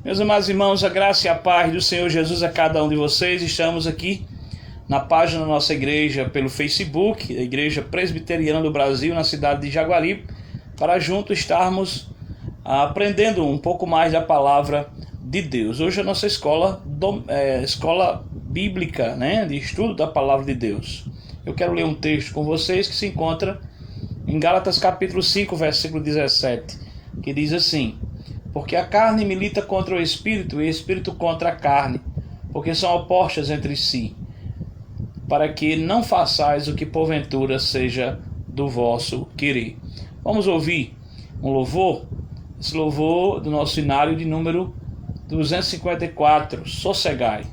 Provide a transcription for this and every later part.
Meus amados irmãos, a graça e a paz do Senhor Jesus a cada um de vocês. Estamos aqui na página da nossa igreja pelo Facebook, a Igreja Presbiteriana do Brasil, na cidade de Jaguaribe, para juntos estarmos aprendendo um pouco mais da palavra de Deus. Hoje a nossa escola bíblica, de estudo da palavra de Deus. Eu quero ler um texto com vocês que se encontra em Gálatas capítulo 5, versículo 17, que diz assim: porque a carne milita contra o espírito e o espírito contra a carne, porque são opostas entre si, para que não façais o que porventura seja do vosso querer. Vamos ouvir um louvor, esse louvor do nosso hinário de número 254, Sossegai.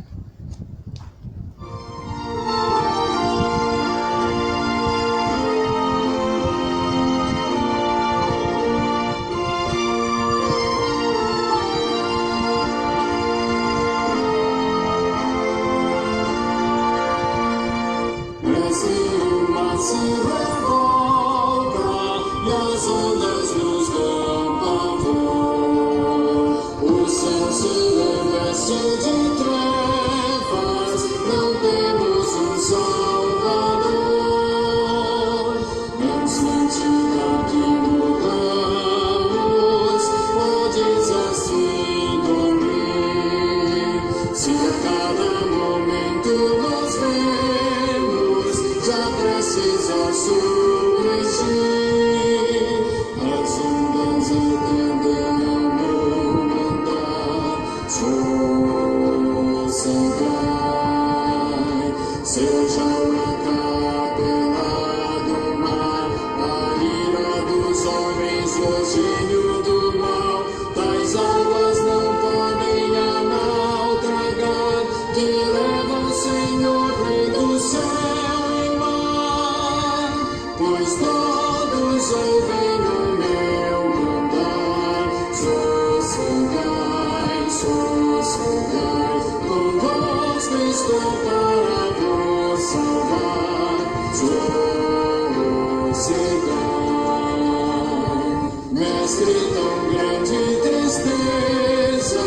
Mestre, tão grande tristeza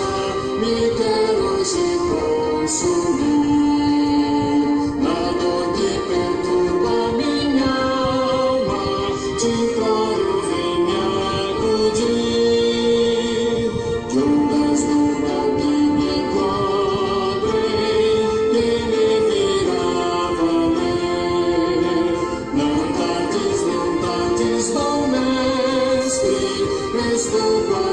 me quer hoje consumir, na dor que perturba minha alma, te imploro, vem me acudir, de ondas do mal que me cobrem, que me virá valer, não tardes, bom mestre, estou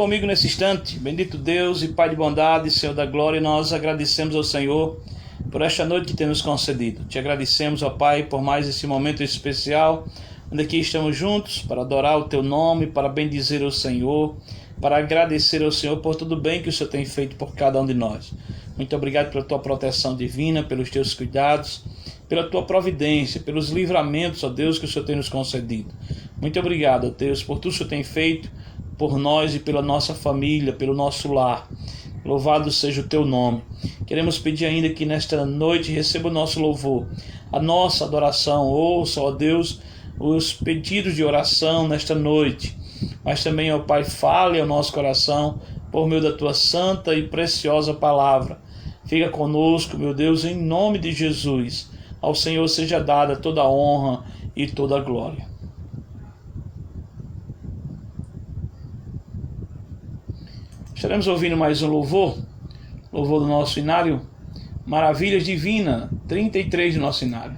comigo nesse instante. Bendito Deus e Pai de bondade, Senhor da glória, nós agradecemos ao Senhor por esta noite que tem nos concedido. Te agradecemos, ó Pai, por mais esse momento especial, onde aqui estamos juntos para adorar o Teu nome, para bendizer o Senhor, para agradecer ao Senhor por tudo bem que o Senhor tem feito por cada um de nós. Muito obrigado pela Tua proteção divina, pelos Teus cuidados, pela Tua providência, pelos livramentos, ó Deus, que o Senhor tem nos concedido. Muito obrigado, ó Deus, por tudo que o Senhor tem feito por nós e pela nossa família, pelo nosso lar. Louvado seja o Teu nome. Queremos pedir ainda que nesta noite receba o nosso louvor, a nossa adoração. Ouça, ó Deus, os pedidos de oração nesta noite. Mas também, ó Pai, fale ao nosso coração por meio da Tua santa e preciosa palavra. Fica conosco, meu Deus, em nome de Jesus. Ao Senhor seja dada toda a honra e toda a glória. Estaremos ouvindo mais um louvor do nosso inário, Maravilhas Divinas, 33 do nosso inário.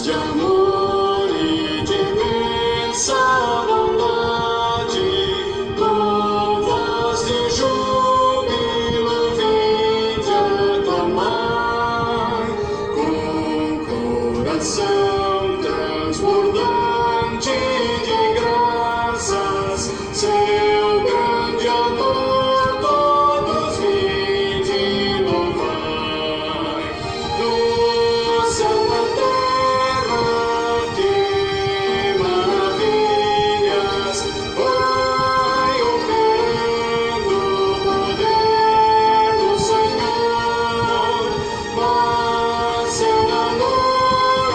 De amor e de imensa bondade, com voz de júbilo vinde aclamar, com coração transbordante de graças, seu grande amor todos vinde louvar. No céu da terra, que maravilhas vai operando o poder do Senhor, mas seu amor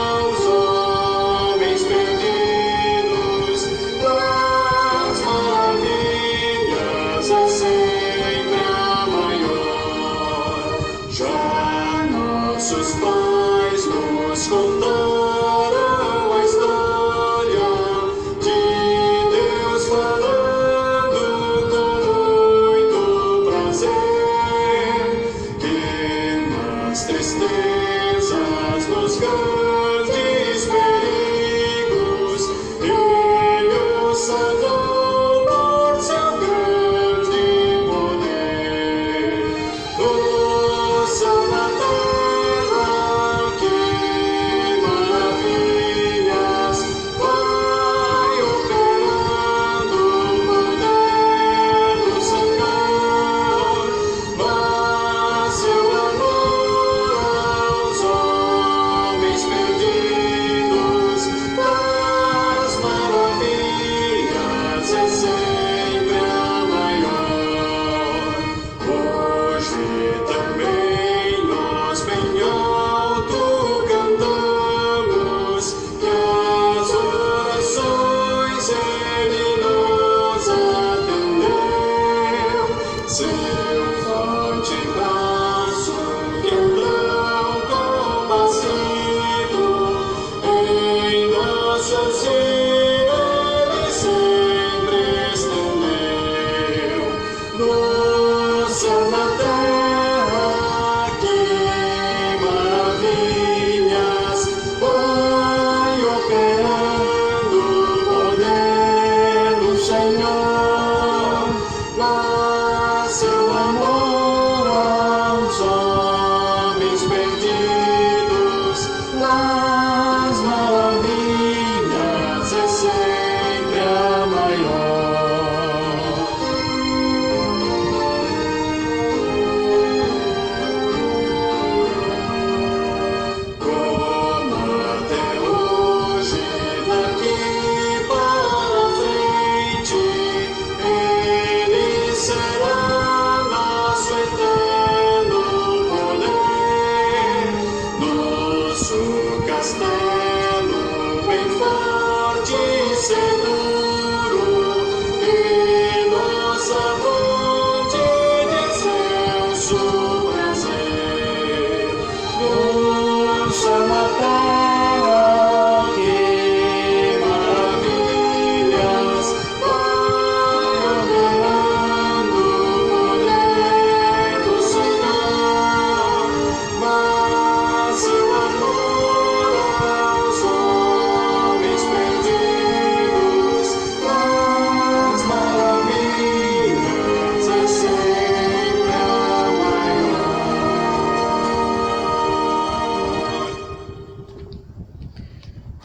aos homens perdidos das maravilhas é sempre a maior. Já nossos pais nos contaram a história de Deus falando com muito prazer, que nas tristezas, nos grandes perigos, Ele os salvou por seu grande poder. No céu na terra, que maravilhas vai operando o poder do Senhor, mas seu amor aos homens perdidos das maravilhas é sempre a maior. Hoje também nós bem alto cantamos que as orações Ele nos atendeu. Seu forte braço que tão compassivo em nossos dias sempre estendeu. No céu na terra, que maravilhas vai operando o poder do Senhor, mas seu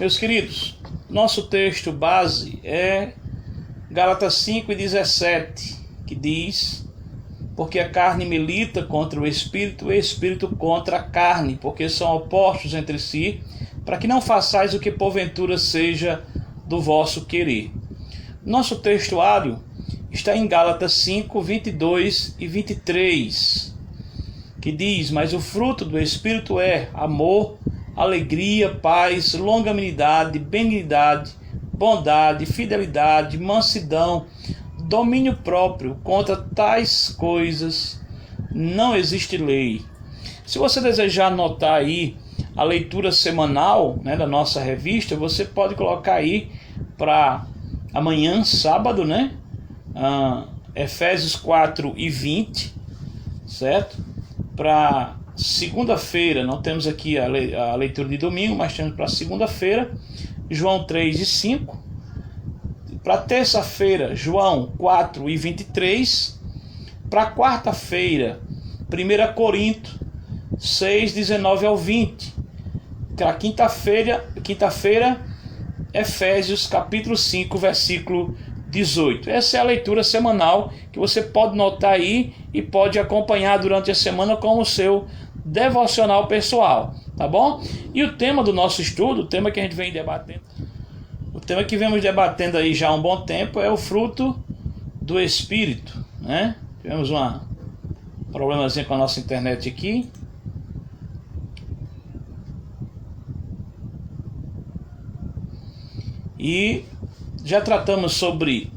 Meus queridos, nosso texto base é Gálatas 5:17, que diz: porque a carne milita contra o espírito e o espírito contra a carne, porque são opostos entre si, para que não façais o que porventura seja do vosso querer. Nosso textuário está em Gálatas 5:22 e 23, que diz: mas o fruto do espírito é amor, alegria, paz, longanimidade, benignidade, bondade, fidelidade, mansidão, domínio próprio. Contra tais coisas não existe lei. Se você desejar anotar aí a leitura semanal, né, da nossa revista, você pode colocar aí para amanhã, sábado, né? Efésios 4:20, certo? Para segunda-feira, não temos aqui a leitura de domingo, mas temos para segunda-feira, João 3:5. Para terça-feira, João 4:23. Para quarta-feira, 1 Coríntios 6:19 ao 20. Para quinta-feira, Efésios capítulo 5, versículo 18. Essa é a leitura semanal que você pode notar aí e pode acompanhar durante a semana como o seu devocional pessoal, tá bom? E o tema do nosso estudo, o tema que a gente vem debatendo, o tema que vemos debatendo aí já há um bom tempo é o fruto do Espírito, né? Tivemos um problemazinho com a nossa internet aqui. E já tratamos sobre,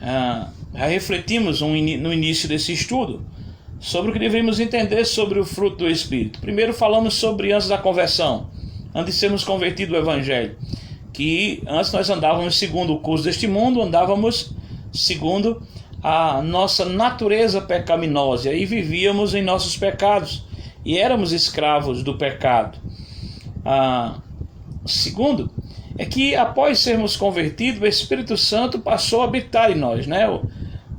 já refletimos no início desse estudo sobre o que devemos entender sobre o fruto do Espírito. Primeiro falamos sobre antes da conversão, antes de sermos convertidos ao Evangelho, que antes nós andávamos segundo o curso deste mundo, andávamos segundo a nossa natureza pecaminosa e vivíamos em nossos pecados e éramos escravos do pecado. Segundo, é que após sermos convertidos, o Espírito Santo passou a habitar em nós, né?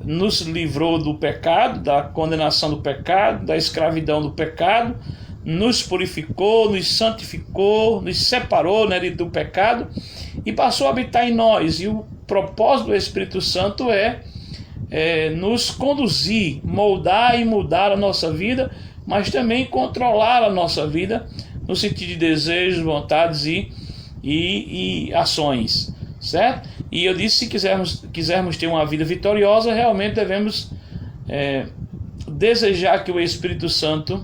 Nos livrou do pecado, da condenação do pecado, da escravidão do pecado, nos purificou, nos santificou, nos separou, né, do pecado e passou a habitar em nós. E o propósito do Espírito Santo é nos conduzir, moldar e mudar a nossa vida, mas também controlar a nossa vida no sentido de desejos, vontades e ações, certo? E eu disse, se quisermos ter uma vida vitoriosa, realmente devemos desejar que o Espírito Santo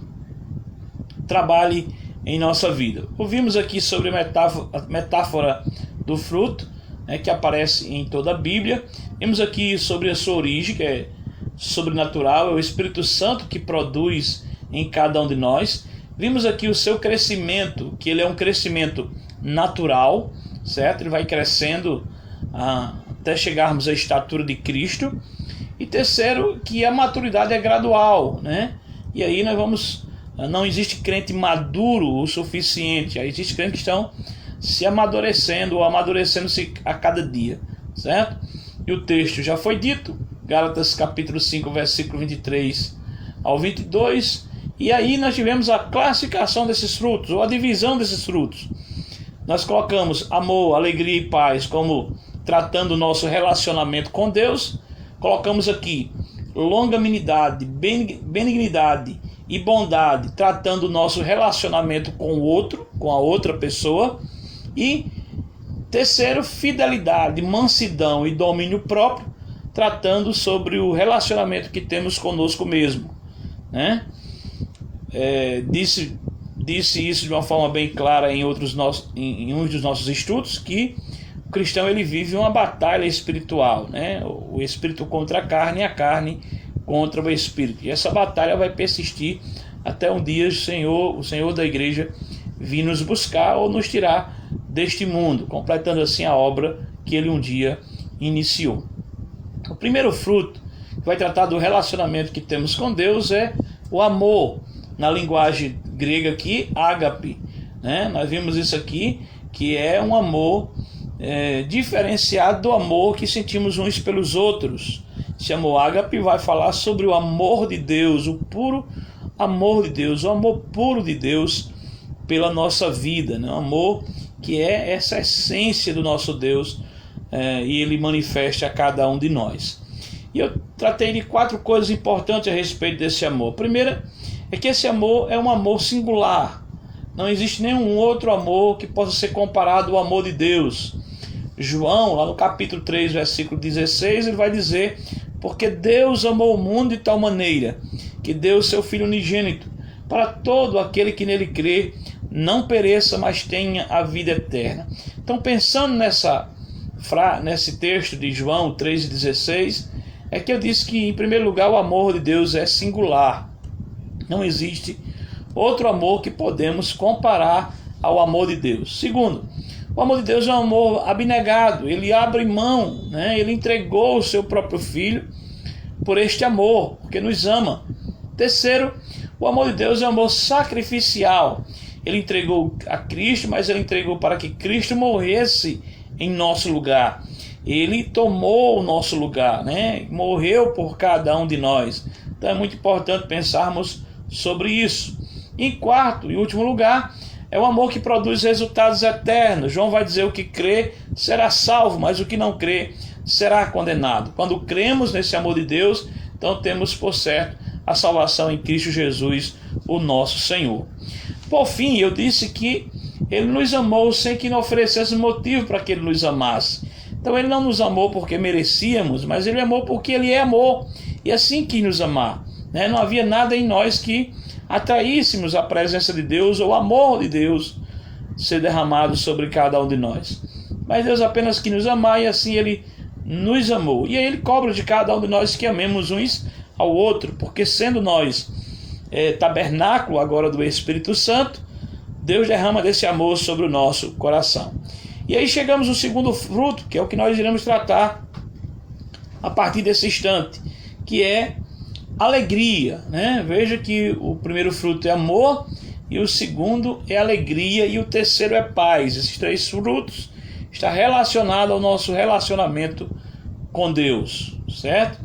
trabalhe em nossa vida. Ouvimos aqui sobre a metáfora do fruto, né, que aparece em toda a Bíblia. Vimos aqui sobre a sua origem, que é sobrenatural, é o Espírito Santo que produz em cada um de nós. Vimos aqui o seu crescimento, que ele é um crescimento natural, certo? Ele vai crescendo até chegarmos à estatura de Cristo. E terceiro, que a maturidade é gradual, né? E aí não existe crente maduro o suficiente, aí existe crentes que estão se amadurecendo ou amadurecendo-se a cada dia, certo? E o texto já foi dito, Gálatas capítulo 5, versículo 23 ao 22, e aí nós tivemos a classificação desses frutos, ou a divisão desses frutos. Nós colocamos amor, alegria e paz como tratando o nosso relacionamento com Deus. Colocamos aqui longanimidade, benignidade e bondade, tratando o nosso relacionamento com o outro, com a outra pessoa. E terceiro, fidelidade, mansidão e domínio próprio, tratando sobre o relacionamento que temos conosco mesmo, né? Disse isso de uma forma bem clara em um dos nossos estudos, que o cristão ele vive uma batalha espiritual, né? O espírito contra a carne e a carne contra o espírito. E essa batalha vai persistir até um dia o Senhor da igreja vir nos buscar ou nos tirar deste mundo, completando assim a obra que ele um dia iniciou. O primeiro fruto que vai tratar do relacionamento que temos com Deus é o amor. Na linguagem grega aqui, ágape, né? Nós vimos isso aqui, que é um amor diferenciado do amor que sentimos uns pelos outros. Esse amor ágape vai falar sobre o amor de Deus, o puro amor de Deus, o amor puro de Deus pela nossa vida, né? Um amor que é essa essência do nosso Deus, e Ele manifesta a cada um de nós. E eu tratei de 4 coisas importantes a respeito desse amor. A primeira é que esse amor é um amor singular. Não existe nenhum outro amor que possa ser comparado ao amor de Deus. João, lá no capítulo 3, versículo 16, ele vai dizer: porque Deus amou o mundo de tal maneira que deu o seu Filho unigênito, para todo aquele que nele crê, não pereça, mas tenha a vida eterna. Então, pensando nesse texto de João 3,16, é que eu disse que, em primeiro lugar, o amor de Deus é singular. Não existe outro amor que podemos comparar ao amor de Deus. Segundo, o amor de Deus é um amor abnegado. Ele abre mão, Ele entregou o seu próprio Filho por este amor, porque nos ama. Terceiro, o amor de Deus é um amor sacrificial. Ele entregou a Cristo, mas Ele entregou para que Cristo morresse em nosso lugar. Ele tomou o nosso lugar, Morreu por cada um de nós. Então é muito importante pensarmos sobre isso. Em quarto e último lugar, é o amor que produz resultados eternos. João vai dizer: o que crê será salvo, mas o que não crê será condenado. Quando cremos nesse amor de Deus, então temos por certo a salvação em Cristo Jesus, o nosso Senhor. Por fim, eu disse que Ele nos amou sem que não oferecesse motivo para que Ele nos amasse. Então Ele não nos amou porque merecíamos, mas Ele amou porque Ele é amor, e assim quis nos amar. Não havia nada em nós que atraíssemos a presença de Deus ou o amor de Deus ser derramado sobre cada um de nós. Mas Deus apenas quis nos amar, e assim Ele nos amou. E aí Ele cobra de cada um de nós que amemos uns ao outro, porque sendo nós tabernáculo agora do Espírito Santo, Deus derrama desse amor sobre o nosso coração. E aí chegamos no segundo fruto, que é o que nós iremos tratar a partir desse instante, que é alegria, Veja que o primeiro fruto é amor, e o segundo é alegria, e o terceiro é paz. Esses 3 frutos estão relacionados ao nosso relacionamento com Deus, certo?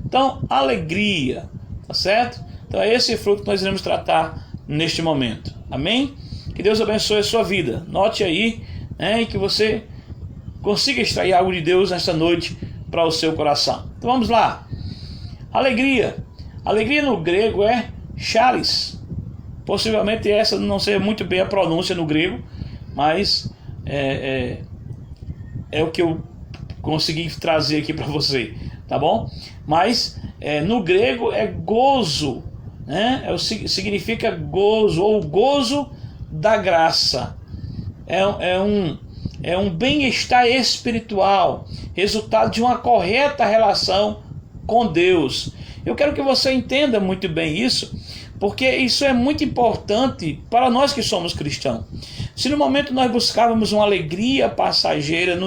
Então, alegria, tá certo? Então é esse fruto que nós iremos tratar neste momento. Amém? Que Deus abençoe a sua vida. Note aí, e que você consiga extrair algo de Deus nesta noite para o seu coração. Então vamos lá. Alegria. Alegria no grego é charis. Possivelmente essa não sei muito bem a pronúncia no grego, mas é o que eu consegui trazer aqui para você, tá bom? Mas no grego é gozo, significa gozo, ou gozo da graça. É um bem-estar espiritual, resultado de uma correta relação com Deus. Eu quero que você entenda muito bem isso, porque isso é muito importante para nós que somos cristãos. Se no momento nós buscávamos uma alegria passageira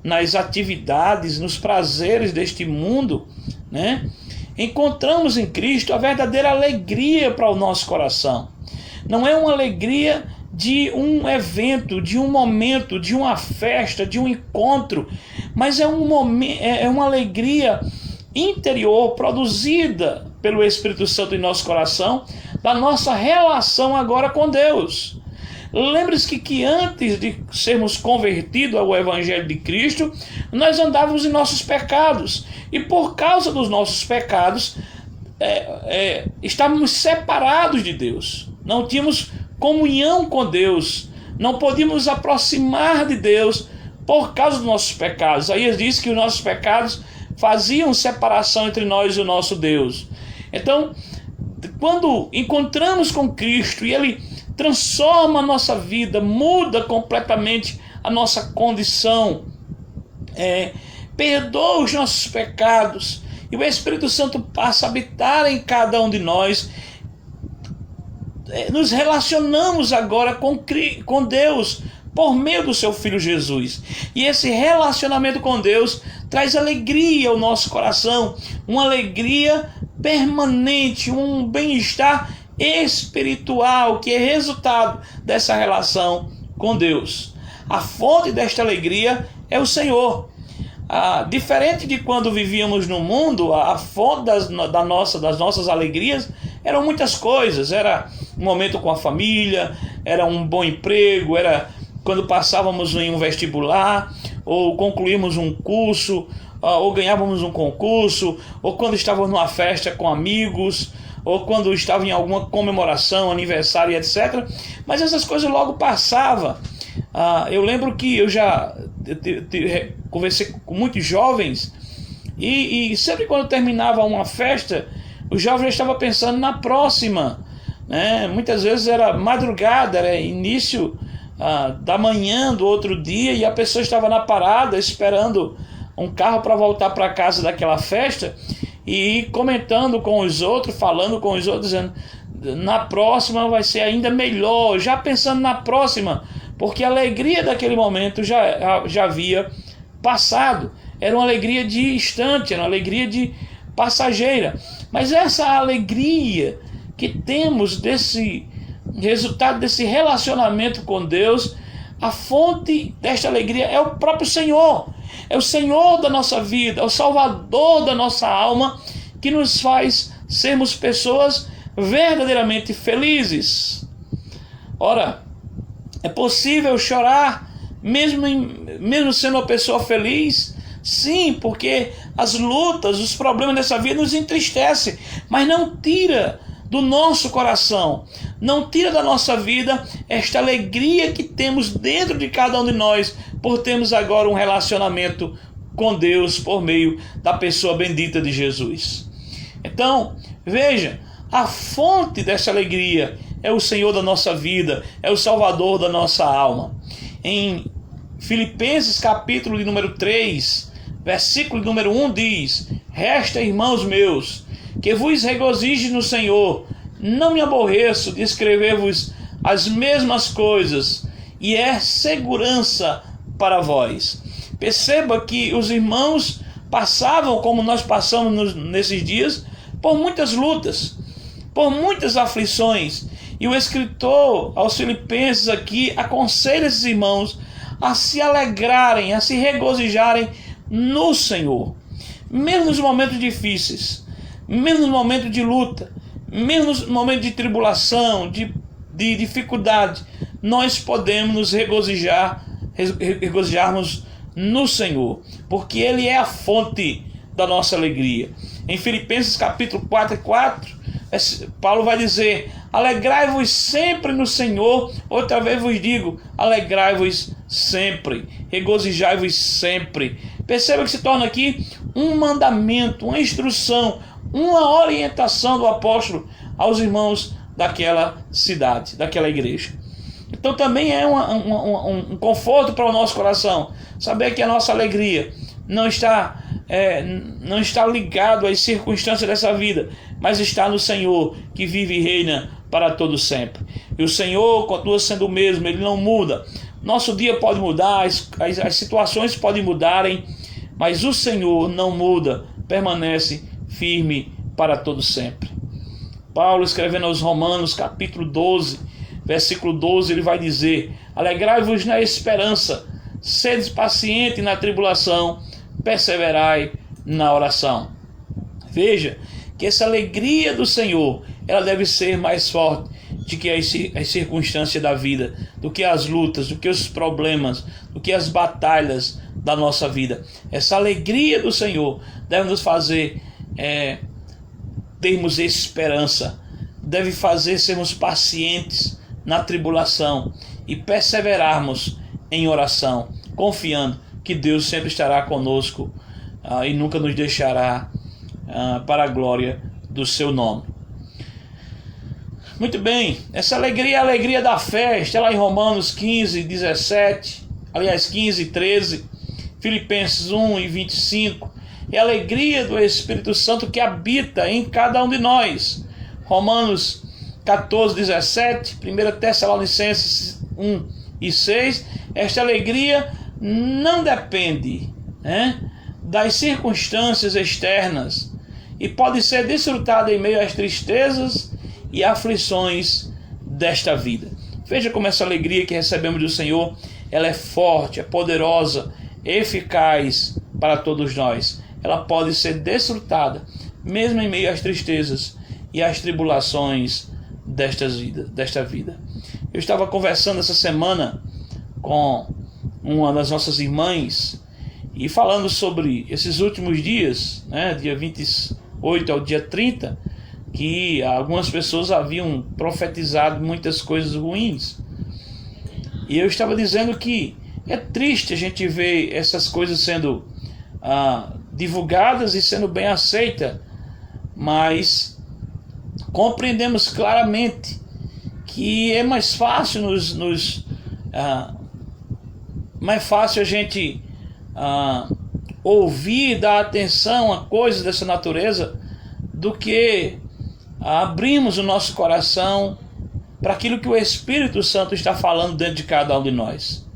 nas atividades, nos prazeres deste mundo, encontramos em Cristo a verdadeira alegria para o nosso coração. Não é uma alegria de um evento, de um momento, de uma festa, de um encontro, mas é uma alegria interior produzida pelo Espírito Santo em nosso coração, da nossa relação agora com Deus. Lembre-se que antes de sermos convertidos ao Evangelho de Cristo, nós andávamos em nossos pecados, e por causa dos nossos pecados estávamos separados de Deus, não tínhamos comunhão com Deus, não podíamos nos aproximar de Deus por causa dos nossos pecados. Aí ele diz que os nossos pecados faziam separação entre nós e o nosso Deus. Então, quando encontramos com Cristo e Ele transforma a nossa vida, muda completamente a nossa condição, perdoa os nossos pecados, e o Espírito Santo passa a habitar em cada um de nós, nos relacionamos agora com Deus por meio do seu Filho Jesus. E esse relacionamento com Deus traz alegria ao nosso coração, uma alegria permanente, um bem-estar espiritual que é resultado dessa relação com Deus. A fonte desta alegria é o Senhor. Diferente de quando vivíamos no mundo, a fonte das nossas alegrias eram muitas coisas. Era um momento com a família, era um bom emprego, era quando passávamos em um vestibular, ou concluímos um curso, ou ganhávamos um concurso, ou quando estávamos numa festa com amigos, ou quando estava em alguma comemoração, aniversário, etc. Mas essas coisas logo passavam. Eu lembro que eu já conversei com muitos jovens, e sempre quando terminava uma festa, o jovem já estava pensando na próxima, né? Muitas vezes era madrugada, era início da manhã do outro dia, e a pessoa estava na parada esperando um carro para voltar para casa daquela festa, e comentando com os outros, falando com os outros, dizendo: na próxima vai ser ainda melhor, já pensando na próxima, porque a alegria daquele momento já havia passado. Era uma alegria de instante, era uma alegria de passageira. Mas essa alegria que temos desse resultado desse relacionamento com Deus, a fonte desta alegria é o próprio Senhor. É o Senhor da nossa vida, é o Salvador da nossa alma, que nos faz sermos pessoas verdadeiramente felizes. Ora, é possível chorar mesmo sendo uma pessoa feliz? Sim, porque as lutas, os problemas dessa vida nos entristecem, mas não tira do nosso coração, não tira da nossa vida esta alegria que temos dentro de cada um de nós, por termos agora um relacionamento com Deus por meio da pessoa bendita de Jesus. Então, veja, a fonte dessa alegria é o Senhor da nossa vida, é o Salvador da nossa alma. Em Filipenses capítulo de número 3, versículo número 1 diz: resta, irmãos meus, que vos regozije no Senhor. Não me aborreço de escrever-vos as mesmas coisas, e é segurança para vós. Perceba que os irmãos passavam, como nós passamos nesses dias, por muitas lutas, por muitas aflições. E o escritor aos Filipenses aqui aconselha esses irmãos a se alegrarem, a se regozijarem no Senhor. Mesmo nos momentos difíceis, mesmo nos momentos de luta, mesmo nos momentos de tribulação, de dificuldade, nós podemos nos regozijarmos no Senhor, porque Ele é a fonte da nossa alegria. Em Filipenses capítulo 4:4, Paulo vai dizer: alegrai-vos sempre no Senhor. Outra vez vos digo, alegrai-vos sempre, regozijai-vos sempre. Perceba que se torna aqui um mandamento, uma instrução, uma orientação do apóstolo aos irmãos daquela cidade, daquela igreja. Então também é um conforto para o nosso coração saber que a nossa alegria não está ligado às circunstâncias dessa vida, mas está no Senhor, que vive e reina para todo sempre. E o Senhor continua sendo o mesmo, Ele não muda. Nosso dia pode mudar, as situações podem mudarem, mas o Senhor não muda, permanece firme para todo sempre. Paulo, escrevendo aos Romanos, capítulo 12, versículo 12, ele vai dizer: alegrai-vos na esperança, sedes pacientes na tribulação, perseverai na oração. Veja que essa alegria do Senhor, ela deve ser mais forte do que as circunstâncias da vida, do que as lutas, do que os problemas, do que as batalhas da nossa vida. Essa alegria do Senhor deve nos fazer termos esperança, deve fazer sermos pacientes na tribulação e perseverarmos em oração, confiando que Deus sempre estará conosco e nunca nos deixará para a glória do seu nome. Muito bem, essa alegria é a alegria da fé, está lá em Romanos 15, 17, aliás 15, 13, Filipenses 1 e 25, é a alegria do Espírito Santo que habita em cada um de nós. Romanos 14, 17, 1 Tessalonicenses 1 e 6, esta alegria não depende das circunstâncias externas e pode ser desfrutada em meio às tristezas e aflições desta vida. Veja como essa alegria que recebemos do Senhor, ela é forte, é poderosa, eficaz para todos nós. Ela pode ser desfrutada mesmo em meio às tristezas e às tribulações desta vida. Eu estava conversando essa semana com uma das nossas irmãs e falando sobre esses últimos dias, né, dia 28 ao dia 30, que algumas pessoas haviam profetizado muitas coisas ruins. E eu estava dizendo que é triste a gente ver essas coisas sendo divulgadas e sendo bem aceitas, mas compreendemos claramente que é mais fácil mais fácil a gente ouvir, dar atenção a coisas dessa natureza, do que abrirmos o nosso coração para aquilo que o Espírito Santo está falando dentro de cada um de nós.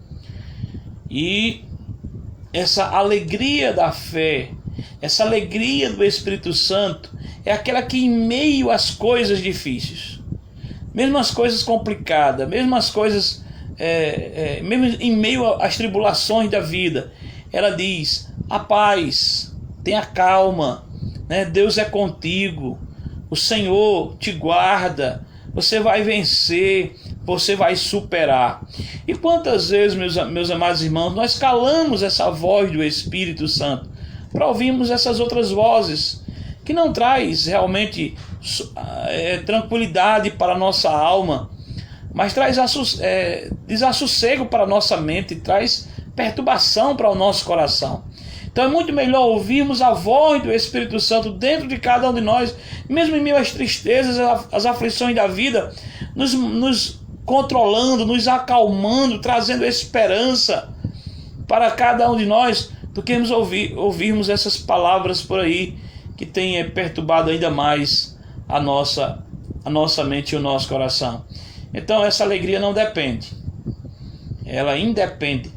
E essa alegria da fé, essa alegria do Espírito Santo, é aquela que, em meio às coisas difíceis, mesmo as coisas complicadas, mesmo as coisas, mesmo em meio às tribulações da vida, ela diz: a paz, tenha calma, né? Deus é contigo, o Senhor te guarda, você vai vencer, você vai superar. E quantas vezes, meus amados irmãos, nós calamos essa voz do Espírito Santo para ouvirmos essas outras vozes que não traz realmente tranquilidade para a nossa alma, mas traz desassossego para a nossa mente, traz perturbação para o nosso coração. Então é muito melhor ouvirmos a voz do Espírito Santo dentro de cada um de nós, mesmo em meio às tristezas, às aflições da vida, nos controlando, nos acalmando, trazendo esperança para cada um de nós, do que ouvirmos essas palavras por aí que têm perturbado ainda mais a nossa mente e o nosso coração. Então essa alegria não depende, ela independe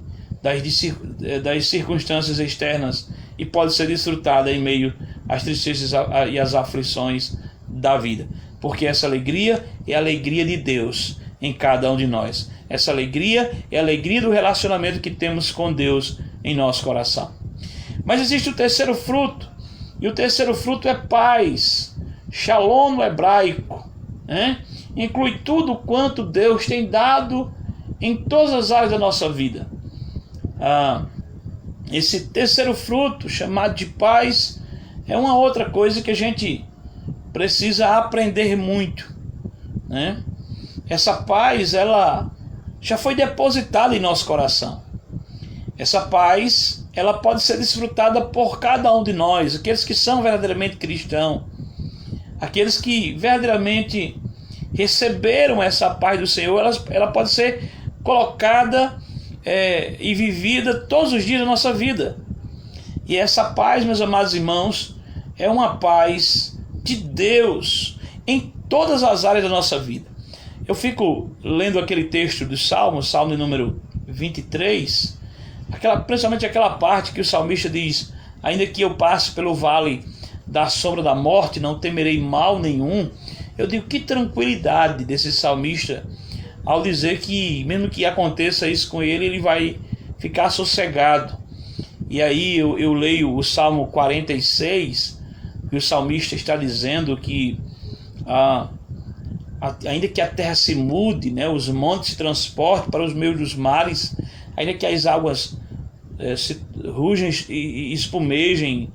das circunstâncias externas e pode ser desfrutada em meio às tristezas e às aflições da vida, porque essa alegria é a alegria de Deus em cada um de nós. Essa alegria é a alegria do relacionamento que temos com Deus em nosso coração. Mas existe o terceiro fruto, e o terceiro fruto é paz, shalom no hebraico, né? Inclui tudo quanto Deus tem dado em todas as áreas da nossa vida. Esse terceiro fruto, chamado de paz, é uma outra coisa que a gente precisa aprender muito, né? Essa paz, ela já foi depositada em nosso coração. Essa paz, ela pode ser desfrutada por cada um de nós, aqueles que são verdadeiramente cristãos, aqueles que verdadeiramente receberam essa paz do Senhor. Ela pode ser colocada e vivida todos os dias da nossa vida. E essa paz, meus amados irmãos, é uma paz de Deus em todas as áreas da nossa vida. Eu fico lendo aquele texto do Salmo de número 23, principalmente aquela parte que o salmista diz: ainda que eu passe pelo vale da sombra da morte, não temerei mal nenhum. Eu digo, que tranquilidade desse salmista ao dizer que mesmo que aconteça isso com ele, ele vai ficar sossegado. E aí eu leio o Salmo 46, que o salmista está dizendo que ainda que a terra se mude, né, os montes se transportem para os meios dos mares, ainda que as águas se rugem e espumejem,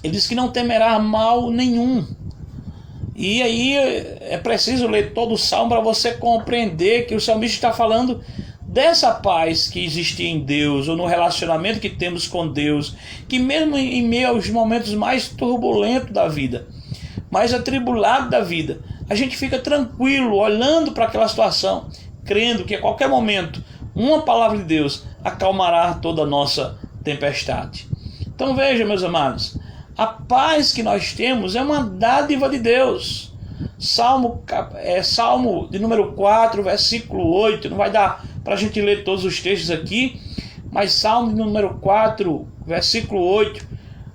ele diz que não temerá mal nenhum. E aí é preciso ler todo o Salmo para você compreender que o salmista está falando dessa paz que existe em Deus, ou no relacionamento que temos com Deus, que mesmo em meio aos momentos mais turbulentos da vida, mais atribulado da vida, a gente fica tranquilo, olhando para aquela situação, crendo que a qualquer momento uma palavra de Deus acalmará toda a nossa tempestade. Então veja, meus amados, a paz que nós temos é uma dádiva de Deus. Salmo de número 4, versículo 8, não vai dar para a gente ler todos os textos aqui, mas Salmo de número 4, versículo 8,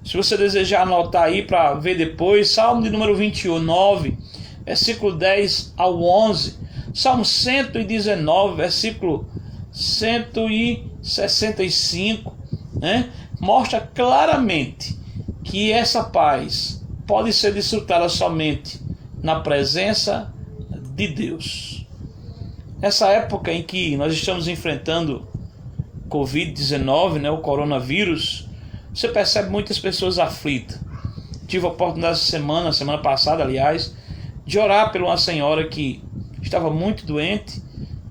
se você desejar anotar aí para ver depois, Salmo de número 29, versículo 10 ao 11, Salmo 119, versículo 165, né? Mostra claramente que essa paz pode ser desfrutada somente na presença de Deus. Nessa época em que nós estamos enfrentando Covid-19, né, o coronavírus, você percebe muitas pessoas aflitas. Tive a oportunidade semana passada, aliás, de orar por uma senhora que estava muito doente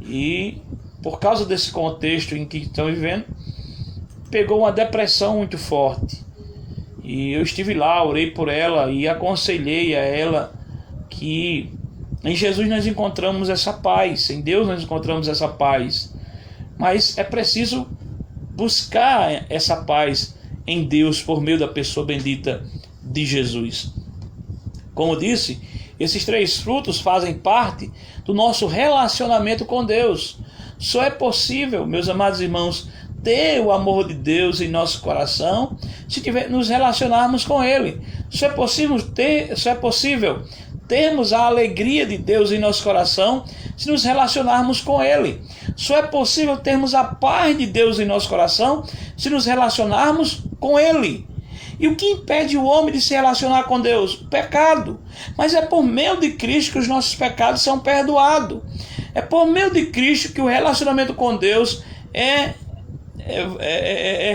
e, por causa desse contexto em que estão vivendo, pegou uma depressão muito forte. E eu estive lá, orei por ela e aconselhei a ela que em Jesus nós encontramos essa paz, em Deus nós encontramos essa paz. Mas é preciso buscar essa paz em Deus por meio da pessoa bendita de Jesus. Como disse, esses 3 frutos fazem parte do nosso relacionamento com Deus. Só é possível, meus amados irmãos, ter o amor de Deus em nosso coração se nos relacionarmos com Ele. Só é possível termos a alegria de Deus em nosso coração se nos relacionarmos com Ele. Só é possível termos a paz de Deus em nosso coração se nos relacionarmos com Ele. E o que impede o homem de se relacionar com Deus? O pecado. Mas é por meio de Cristo que os nossos pecados são perdoados. É por meio de Cristo que o relacionamento com Deus é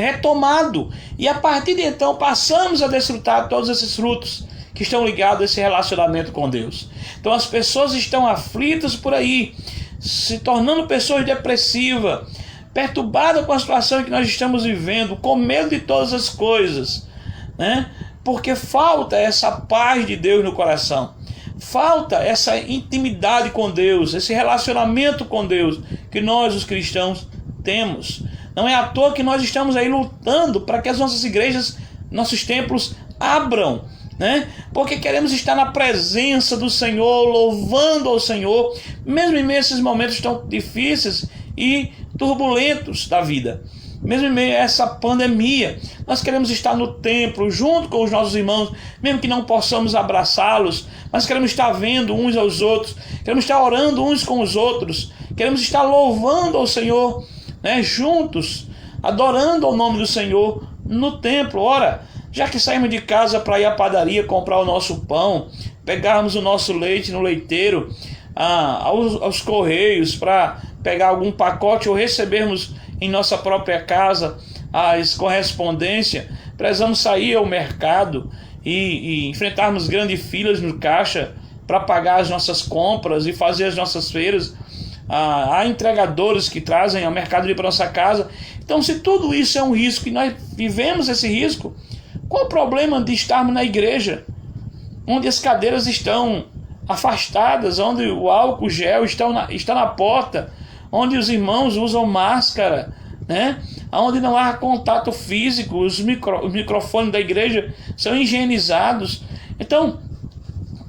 retomado. E a partir de então passamos a desfrutar de todos esses frutos que estão ligados a esse relacionamento com Deus. Então as pessoas estão aflitas por aí, se tornando pessoas depressivas, perturbadas com a situação que nós estamos vivendo, com medo de todas as coisas, né? Porque falta essa paz de Deus no coração, falta essa intimidade com Deus, esse relacionamento com Deus que nós, os cristãos, temos. Não é à toa que nós estamos aí lutando para que as nossas igrejas, nossos templos abram, né? Porque queremos estar na presença do Senhor, louvando ao Senhor, mesmo em meio a esses momentos tão difíceis e turbulentos da vida. Mesmo em meio a essa pandemia, nós queremos estar no templo, junto com os nossos irmãos, mesmo que não possamos abraçá-los, mas queremos estar vendo uns aos outros, queremos estar orando uns com os outros, queremos estar louvando ao Senhor, né, juntos, adorando ao nome do Senhor no templo. Ora, já que saímos de casa para ir à padaria comprar o nosso pão, pegarmos o nosso leite no leiteiro, aos correios para pegar algum pacote ou recebermos em nossa própria casa as correspondências, precisamos sair ao mercado e enfrentarmos grandes filas no caixa para pagar as nossas compras e fazer as nossas feiras. Há entregadores que trazem a mercadoria para nossa casa. Então, se tudo isso é um risco e nós vivemos esse risco, qual o problema de estarmos na igreja, onde as cadeiras estão afastadas, onde o álcool gel está na porta, onde os irmãos usam máscara, né? Onde não há contato físico, os microfones da igreja são higienizados. Então,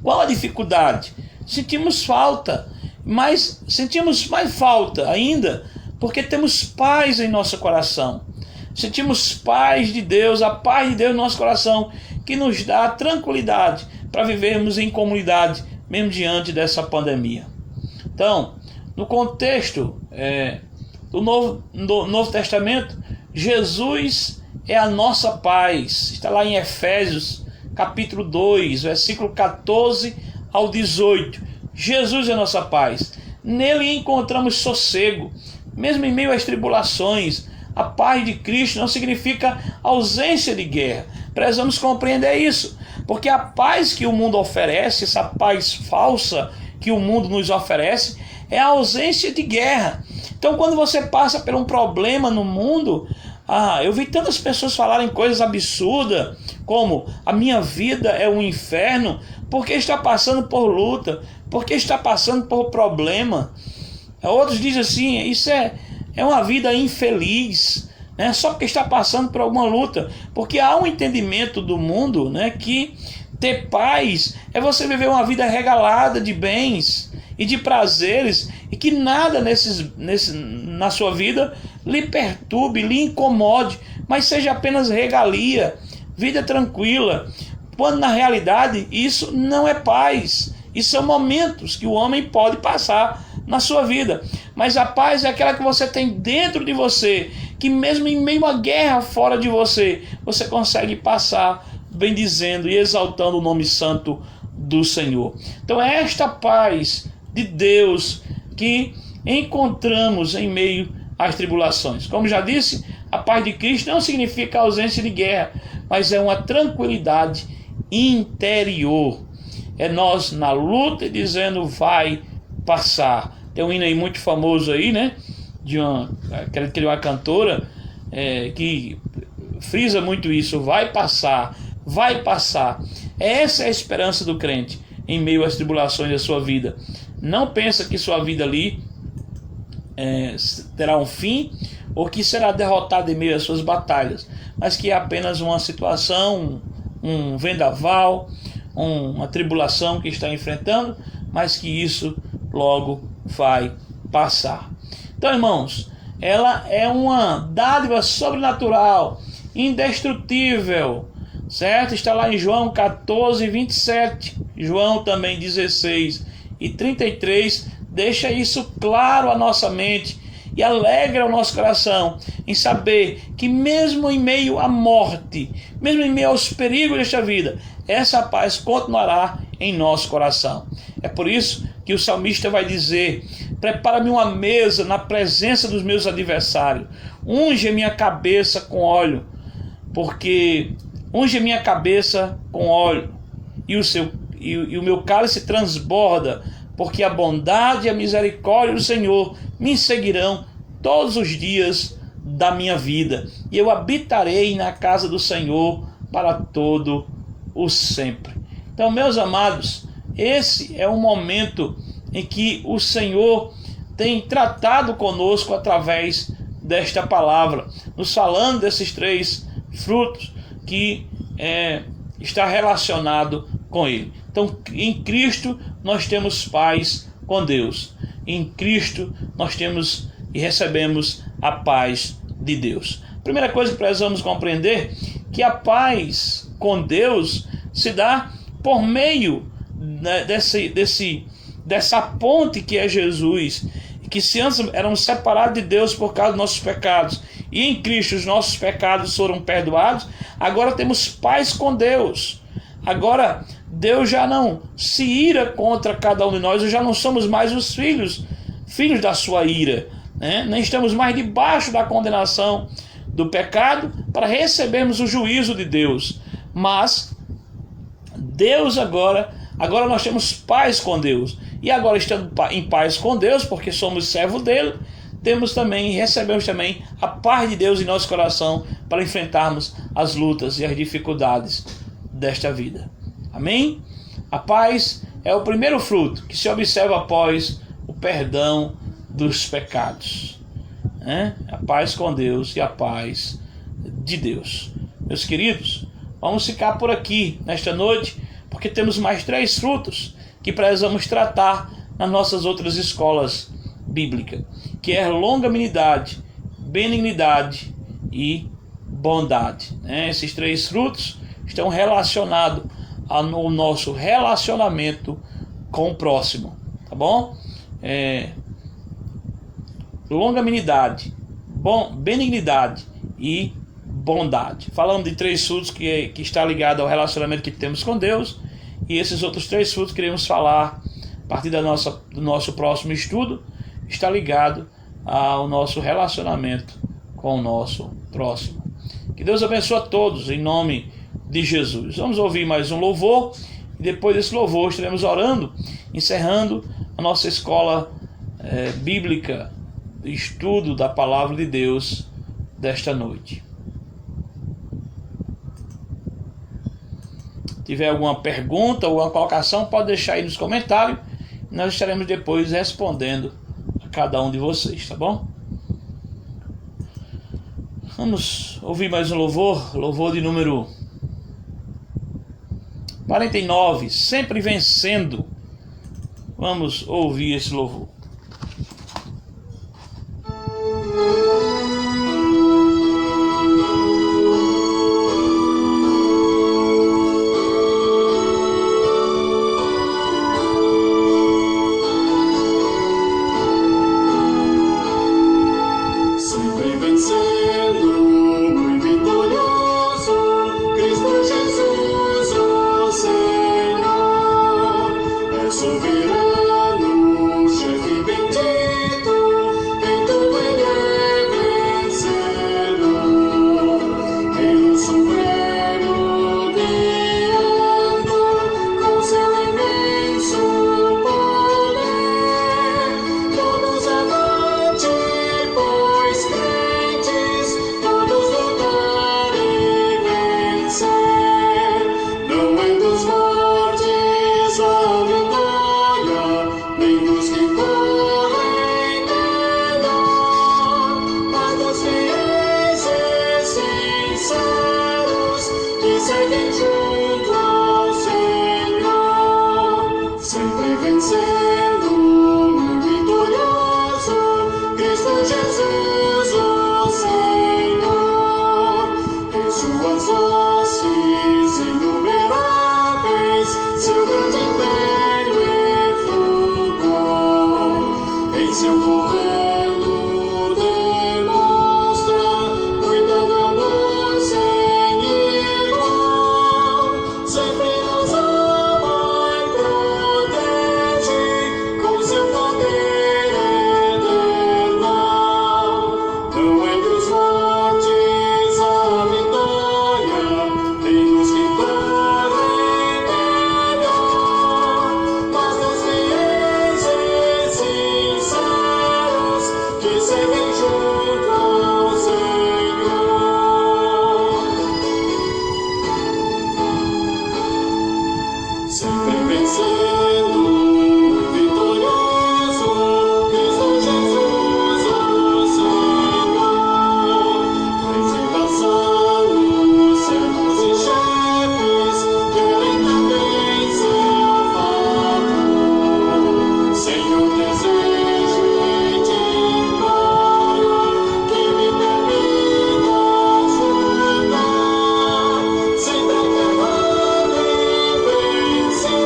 qual a dificuldade? Sentimos falta, mas sentimos mais falta ainda porque temos paz em nosso coração. Sentimos paz de Deus, a paz de Deus no nosso coração, que nos dá tranquilidade para vivermos em comunidade, mesmo diante dessa pandemia. Então, no contexto do Novo Testamento, Jesus é a nossa paz. Está lá em Efésios, capítulo 2, versículo 14 ao 18. Jesus é a nossa paz. Nele encontramos sossego, mesmo em meio às tribulações. A paz de Cristo não significa ausência de guerra. Precisamos compreender isso, porque a paz que o mundo oferece, essa paz falsa que o mundo nos oferece, é a ausência de guerra. Então, quando você passa por um problema no mundo, eu vi tantas pessoas falarem coisas absurdas, como a minha vida é um inferno, porque está passando por luta, porque está passando por problema. Outros dizem assim, isso é uma vida infeliz, né? Só porque está passando por alguma luta, porque há um entendimento do mundo, né, que ter paz é você viver uma vida regalada de bens e de prazeres, e que nada na sua vida lhe perturbe, lhe incomode, mas seja apenas regalia, vida tranquila, quando na realidade isso não é paz. Isso são momentos que o homem pode passar na sua vida, mas a paz é aquela que você tem dentro de você, que mesmo em meio à guerra fora de você, você consegue passar bendizendo e exaltando o nome santo do Senhor. Então é esta paz de Deus que encontramos em meio às tribulações. Como já disse, a paz de Cristo não significa ausência de guerra, mas é uma tranquilidade interior. É nós na luta dizendo vai passar. Tem um hino aí muito famoso aí, né? Acredito que de uma cantora que frisa muito isso. Vai passar, vai passar. Essa é a esperança do crente em meio às tribulações da sua vida. Não pensa que sua vida ali terá um fim ou que será derrotado em meio às suas batalhas, mas que é apenas uma situação, um vendaval, uma tribulação que está enfrentando, mas que isso logo vai passar. Então, irmãos, ela é uma dádiva sobrenatural, indestrutível, certo? Está lá em João 14, 27, João também 16 e 33, deixa isso claro à nossa mente e alegra o nosso coração em saber que mesmo em meio à morte, mesmo em meio aos perigos desta vida, essa paz continuará em nosso coração. É por isso que o salmista vai dizer: prepara-me uma mesa na presença dos meus adversários, unge minha cabeça com óleo, porque unge minha cabeça com óleo, e o meu cálice transborda, porque a bondade e a misericórdia do Senhor me seguirão todos os dias da minha vida, e eu habitarei na casa do Senhor para todo o sempre. Então, meus amados, esse é um momento em que o Senhor tem tratado conosco através desta palavra, nos falando desses 3 frutos que está relacionado com ele. Então, em Cristo nós temos paz com Deus. Em Cristo nós temos e recebemos a paz de Deus. Primeira coisa que precisamos compreender, que a paz com Deus se dá por meio dessa ponte que é Jesus, que se antes éramos separados de Deus por causa dos nossos pecados, e em Cristo os nossos pecados foram perdoados, agora temos paz com Deus. Agora Deus já não se ira contra cada um de nós, já não somos mais os filhos da sua ira, né? Nem estamos mais debaixo da condenação do pecado para recebermos o juízo de Deus, mas Deus agora nós temos paz com Deus, e agora estando em paz com Deus, porque somos servos dele, recebemos também a paz de Deus em nosso coração para enfrentarmos as lutas e as dificuldades desta vida. Amém? A paz é o primeiro fruto que se observa após o perdão dos pecados, né? A paz com Deus e a paz de Deus. Meus queridos, vamos ficar por aqui nesta noite, porque temos mais 3 frutos que precisamos tratar nas nossas outras escolas bíblicas, que é longanimidade, benignidade e bondade, né? Esses 3 frutos estão relacionados ao nosso relacionamento com o próximo, tá bom? Longanimidade, benignidade e bondade. Falando de 3 frutos que está ligado ao relacionamento que temos com Deus, e esses outros 3 frutos que queremos falar a partir do nosso próximo estudo, está ligado ao nosso relacionamento com o nosso próximo. Que Deus abençoe a todos em nome de Jesus. Vamos ouvir mais um louvor, e depois desse louvor estaremos orando, encerrando a nossa escola bíblica, de estudo da palavra de Deus desta noite. Se tiver alguma pergunta ou alguma colocação, pode deixar aí nos comentários, e nós estaremos depois respondendo a cada um de vocês, tá bom? Vamos ouvir mais um louvor de número 49, sempre vencendo. Vamos ouvir esse louvor. Soberano, chefe bendito, vem vencendo, vitorioso, Cristo Jesus, o Senhor. Vencendo a salos, servos e chefes, querem também seu favor. Senhor, desejo e te imploro que me permita ajudar, sempre que eu ando invencível,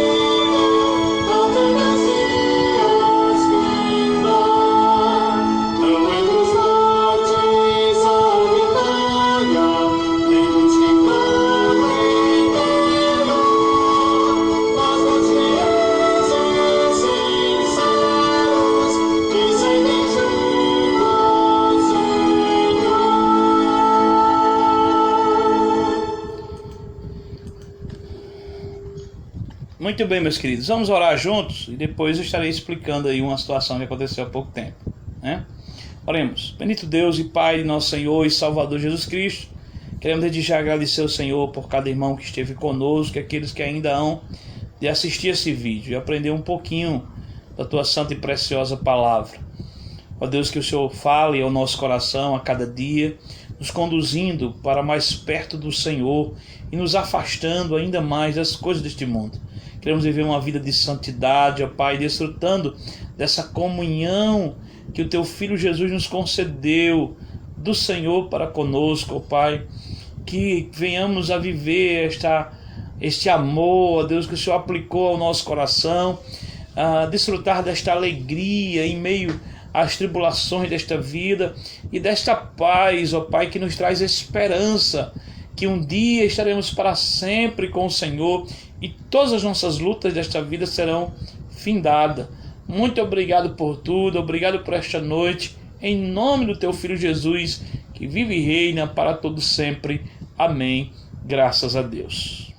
até meus dias findar. Não entre os fortes a vitória, nem os que correm melhor, mas dos fiéis e sinceros que seguem junto ao Senhor. Muito bem, meus queridos, vamos orar juntos e depois eu estarei explicando aí uma situação que aconteceu há pouco tempo, né? Oremos. Bendito Deus e Pai de nosso Senhor e Salvador Jesus Cristo, queremos desde já agradecer ao Senhor por cada irmão que esteve conosco e aqueles que ainda hão de assistir esse vídeo e aprender um pouquinho da Tua santa e preciosa palavra. Ó Deus, que o Senhor fale ao nosso coração a cada dia, nos conduzindo para mais perto do Senhor e nos afastando ainda mais das coisas deste mundo. Queremos viver uma vida de santidade, ó Pai, desfrutando dessa comunhão que o Teu Filho Jesus nos concedeu do Senhor para conosco, ó Pai. Que venhamos a viver este amor, ó Deus, que o Senhor aplicou ao nosso coração, a desfrutar desta alegria em meio às tribulações desta vida e desta paz, ó Pai, que nos traz esperança, que um dia estaremos para sempre com o Senhor e todas as nossas lutas desta vida serão findadas. Muito obrigado por tudo, obrigado por esta noite, em nome do Teu Filho Jesus, que vive e reina para todo sempre. Amém. Graças a Deus.